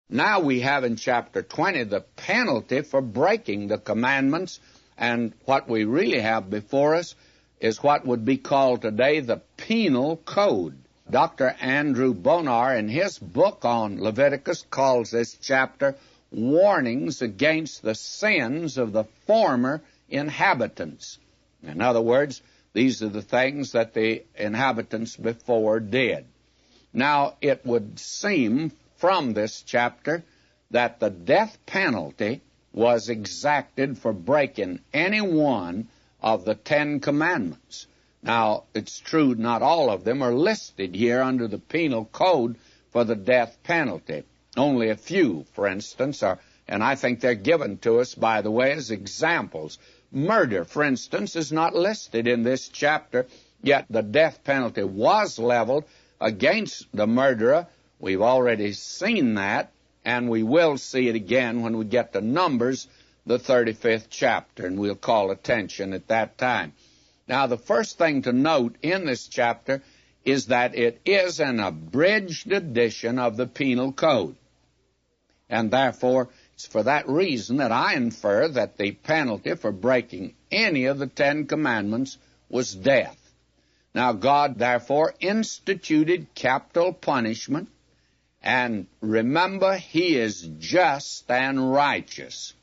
Now we have in chapter 20 the penalty for breaking the commandments, and what we really have before us is what would be called today the penal code. Dr. Andrew Bonar, in his book on Leviticus, calls this chapter Warnings Against the Sins of the Former Inhabitants. In other words, these are the things that the inhabitants before did. Now, it would seem from this chapter that the death penalty was exacted for breaking any one of the 10 Commandments. Now, it's true not all of them are listed here under the penal code for the death penalty. Only a few, for instance, are, and I think they're given to us, by the way, as examples. Murder, for instance, is not listed in this chapter, yet the death penalty was leveled against the murderer. We've already seen that, and we will see it again when we get to Numbers, the 35th chapter, and we'll call attention at that time. Now, the first thing to note in this chapter is that it is an abridged edition of the penal code. And therefore, it's for that reason that I infer that the penalty for breaking any of the 10 Commandments was death. Now, God, therefore, instituted capital punishment, and remember, He is just and righteous.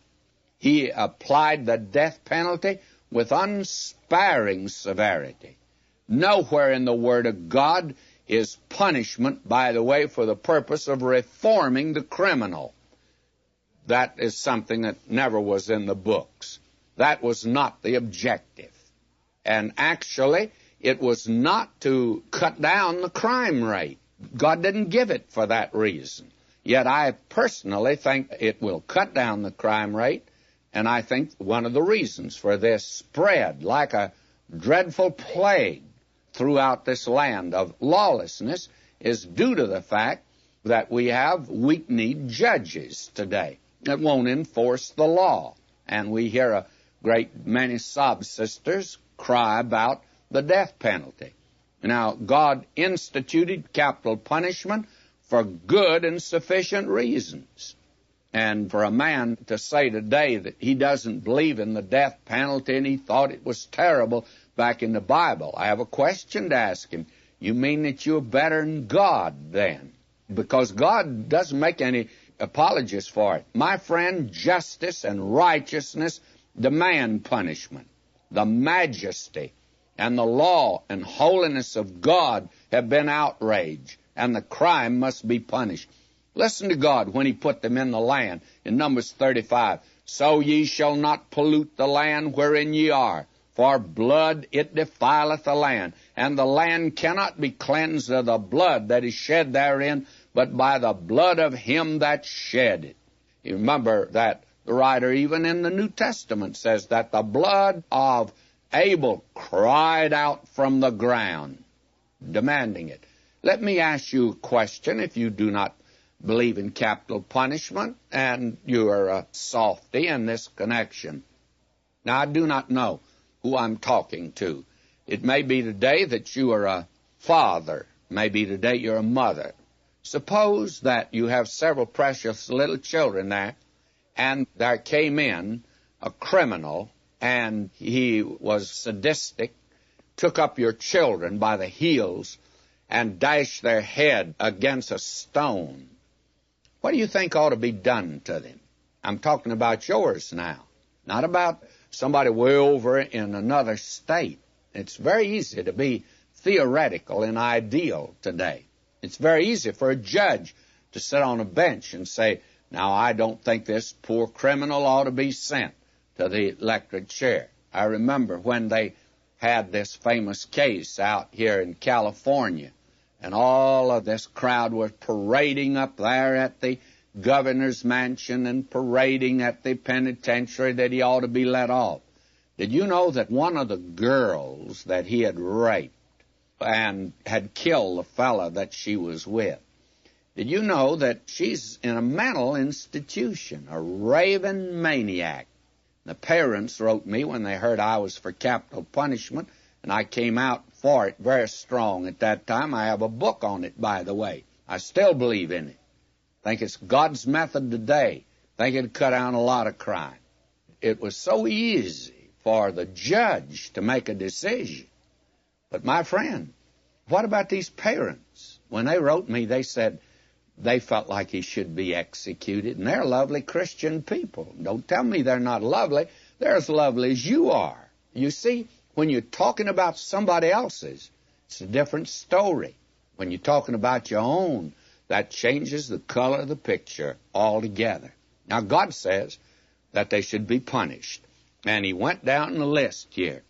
He applied the death penalty with unsparing severity. Nowhere in the Word of God is punishment, by the way, for the purpose of reforming the criminal. That is something that never was in the books. That was not the objective. And actually, it was not to cut down the crime rate. God didn't give it for that reason. Yet I personally think it will cut down the crime rate, and I think one of the reasons for this spread like a dreadful plague throughout this land of lawlessness is due to the fact that we have weak-kneed judges today that won't enforce the law. And we hear a great many sob sisters cry about the death penalty. Now, God instituted capital punishment for good and sufficient reasons. And for a man to say today that he doesn't believe in the death penalty and he thought it was terrible back in the Bible, I have a question to ask him. You mean that you're better than God then? Because God doesn't make any apologies for it. My friend, justice and righteousness demand punishment. The majesty and the law and holiness of God have been outraged, and the crime must be punished. Listen to God when He put them in the land in Numbers 35. So ye shall not pollute the land wherein ye are, for blood it defileth the land, and the land cannot be cleansed of the blood that is shed therein, but by the blood of him that shed it. You remember that the writer even in the New Testament says that the blood of Abel cried out from the ground, demanding it. Let me ask you a question. If you do not believe in capital punishment, and you are a softy in this connection. Now, I do not know who I'm talking to. It may be today that you are a father. Maybe today you're a mother. Suppose that you have several precious little children there, and there came in a criminal, and he was sadistic, took up your children by the heels, and dashed their head against a stone. What do you think ought to be done to them? I'm talking about yours now, not about somebody way over in another state. It's very easy to be theoretical and ideal today. It's very easy for a judge to sit on a bench and say, now, I don't think this poor criminal ought to be sent to the electric chair. I remember when they had this famous case out here in California, and all of this crowd was parading up there at the governor's mansion and parading at the penitentiary that he ought to be let off. Did you know that one of the girls that he had raped and had killed the fellow that she was with, did you know that she's in a mental institution, a raving maniac? The parents wrote me when they heard I was for capital punishment, and I came out for it very strong at that time. I have a book on it, by the way. I still believe in it. think it's God's method today. Think it'd cut down a lot of crime. It was so easy for the judge to make a decision. But my friend, what about these parents? When they wrote me, they said they felt like he should be executed, and they're lovely Christian people. Don't tell me they're not lovely. They're as lovely as you are. You see, when you're talking about somebody else's, it's a different story. When you're talking about your own, that changes the color of the picture altogether. Now, God says that they should be punished. And he went down the list here.